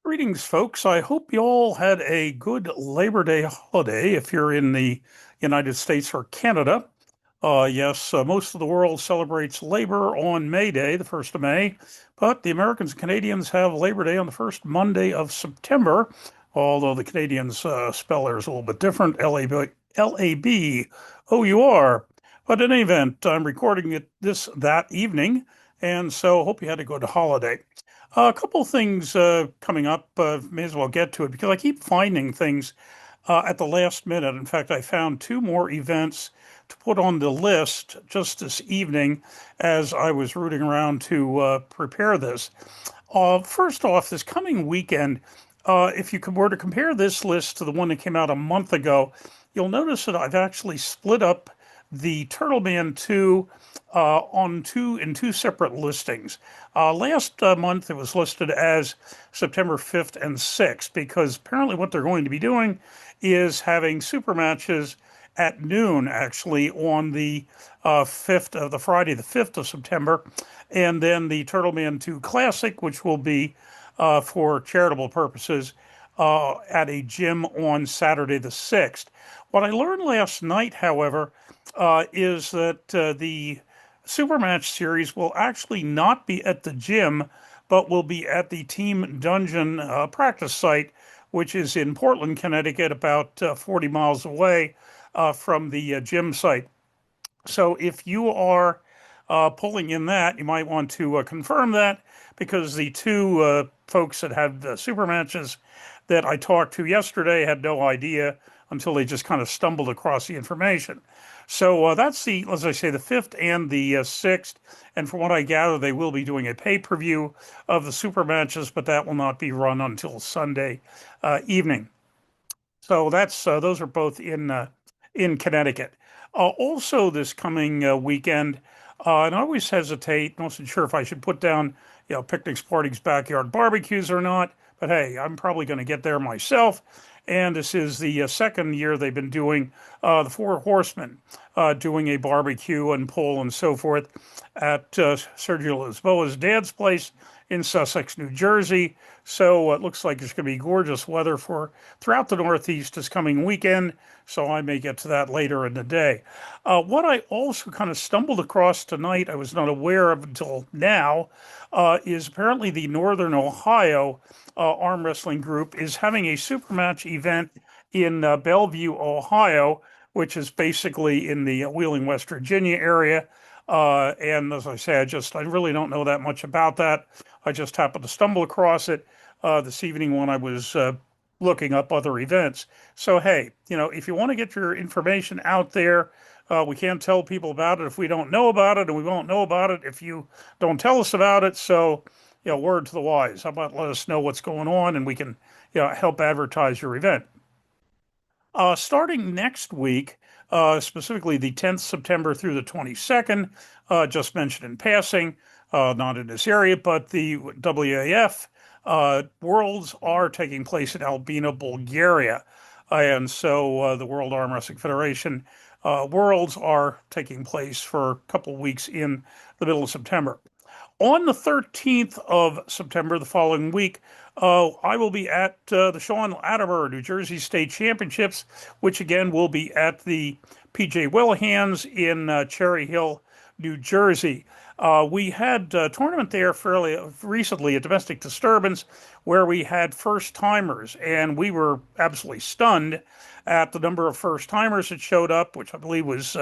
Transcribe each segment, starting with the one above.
Greetings, folks. I hope you all had a good Labor Day holiday if you're in the United States or Canada. Yes, most of the world celebrates Labor on May Day, the 1st of May, but the Americans and Canadians have Labor Day on the first Monday of September, although the Canadians spell theirs a little bit different, Labour. But in any event, I'm recording that evening, and so hope you had a good holiday. A couple of things coming up. May as well get to it because I keep finding things at the last minute. In fact, I found two more events to put on the list just this evening as I was rooting around to prepare this. First off, this coming weekend, if you were to compare this list to the one that came out a month ago, you'll notice that I've actually split up the Turtle Man 2 in two separate listings. Last month it was listed as September 5th and 6th because apparently what they're going to be doing is having super matches at noon actually on the 5th of the Friday, the 5th of September, and then the Turtle Man 2 Classic, which will be for charitable purposes at a gym on Saturday the 6th. What I learned last night, however, is that the Supermatch series will actually not be at the gym, but will be at the Team Dungeon practice site, which is in Portland, Connecticut, about 40 miles away from the gym site. So if you are pulling in that, you might want to confirm that because the two folks that had the super matches that I talked to yesterday had no idea until they just kind of stumbled across the information. So that's as I say, the 5th and the 6th. And from what I gather, they will be doing a pay-per-view of the super matches, but that will not be run until Sunday evening. So those are both in Connecticut. Also, this coming weekend, and I always hesitate, wasn't sure if I should put down, picnics, parties, backyard barbecues or not. But hey, I'm probably going to get there myself. And this is the second year they've been doing the Four Horsemen, doing a barbecue and pull and so forth at Sergio Lisboa's dad's place in Sussex, New Jersey. So it looks like it's going to be gorgeous weather for throughout the Northeast this coming weekend. So I may get to that later in the day. What I also kind of stumbled across tonight, I was not aware of until now, is apparently the Northern Ohio arm wrestling group is having a Supermatch event in Bellevue, Ohio, which is basically in the Wheeling, West Virginia area. And as I say, I really don't know that much about that. I just happened to stumble across it this evening when I was looking up other events. So, hey, if you want to get your information out there, we can't tell people about it if we don't know about it, and we won't know about it if you don't tell us about it. So, word to the wise. How about let us know what's going on, and we can, help advertise your event. Starting next week, specifically the 10th September through the 22nd, just mentioned in passing, not in this area, but the WAF Worlds are taking place in Albena, Bulgaria. And so the World Arm Wrestling Federation Worlds are taking place for a couple of weeks in the middle of September. On the 13th of September, the following week, I will be at the Shawn Lattimer New Jersey State Championships, which again will be at the PJ Wilhan's in Cherry Hill, New Jersey. We had a tournament there fairly recently, a domestic disturbance, where we had first-timers, and we were absolutely stunned at the number of first-timers that showed up, which I believe was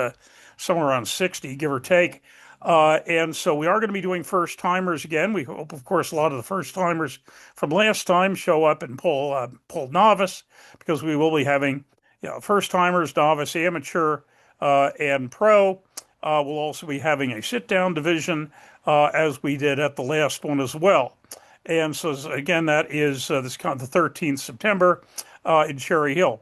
somewhere around 60, give or take. And so we are going to be doing first timers again. We hope, of course, a lot of the first timers from last time show up and pull novice, because we will be having first timers, novice, amateur, and pro. We'll also be having a sit down division as we did at the last one as well. And so again, that is the 13th September in Cherry Hill.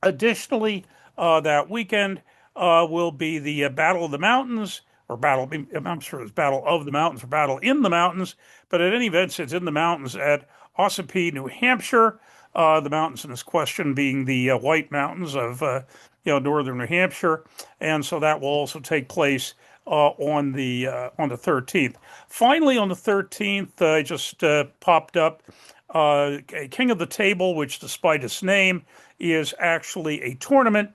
Additionally, that weekend will be the Battle of the Mountains. I'm sure it's Battle of the Mountains or Battle in the Mountains, but at any event, it's in the mountains at Ossipee, New Hampshire. The mountains in this question being the White Mountains of northern New Hampshire, and so that will also take place on the 13th. Finally, on the 13th, I just popped up a King of the Table, which despite its name is actually a tournament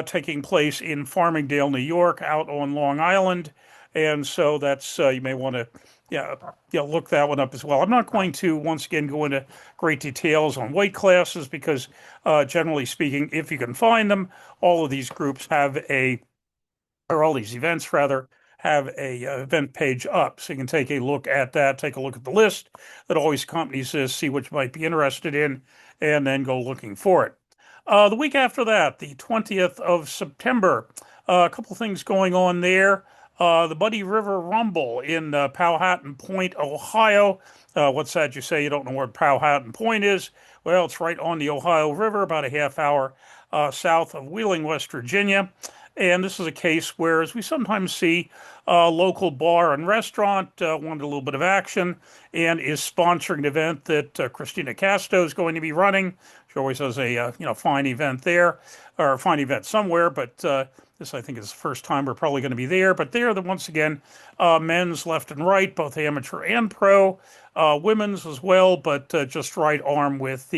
taking place in Farmingdale, New York, out on Long Island. And so that's, you may want to, yeah, yeah, look that one up as well. I'm not going to once again go into great details on weight classes because, generally speaking, if you can find them, all of these groups have or all these events rather, have a event page up. So you can take a look at that, take a look at the list that always accompanies this, see what you might be interested in, and then go looking for it. The week after that, the 20th of September, a couple things going on there. The Buddy River Rumble in Powhatan Point, Ohio. What's that? You say you don't know where Powhatan Point is? Well, it's right on the Ohio River, about a half hour south of Wheeling, West Virginia. And this is a case where, as we sometimes see, a local bar and restaurant wanted a little bit of action and is sponsoring an event that Christina Casto is going to be running. She always has a fine event there, or a fine event somewhere, but this I think is the first time we're probably going to be there. But there, once again, men's left and right, both amateur and pro, women's as well, but just right arm with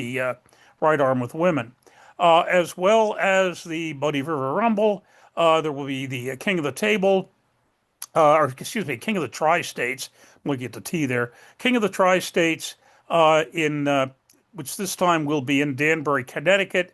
women. As well as the Buddy River Rumble. There will be the King of the Table, or excuse me, King of the Tri-States. I'm looking at the T there. King of the Tri-States, which this time will be in Danbury, Connecticut.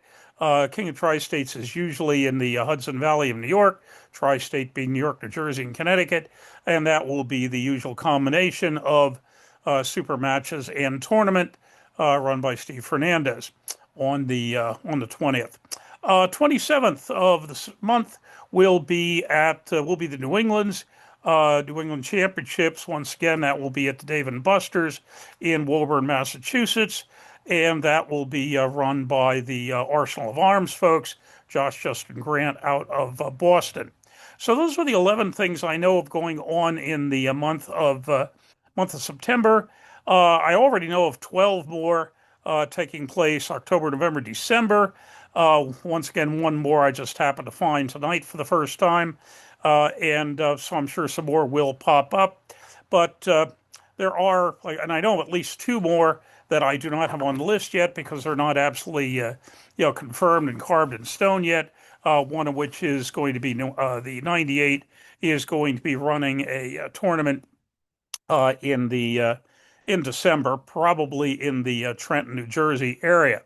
King of Tri-States is usually in the Hudson Valley of New York, Tri-State being New York, New Jersey, and Connecticut, and that will be the usual combination of Supermatches and tournament run by Steve Fernandez on the 20th. 27th of this month will be the New England Championships. Once again, that will be at the Dave and Buster's in Woburn, Massachusetts, and that will be run by the Arsenal of Arms folks, Josh Justin Grant out of Boston. So those are the 11 things I know of going on in the month of September. I already know of 12 more taking place October, November, December. Once again, one more I just happened to find tonight for the first time, and so I'm sure some more will pop up. But there are, and I know of at least two more that I do not have on the list yet because they're not absolutely, confirmed and carved in stone yet. One of which is going to be the 98 is going to be running a tournament in December, probably in the Trenton, New Jersey area.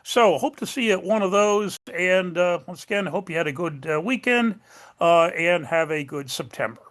So hope to see you at one of those. And once again, hope you had a good weekend and have a good September.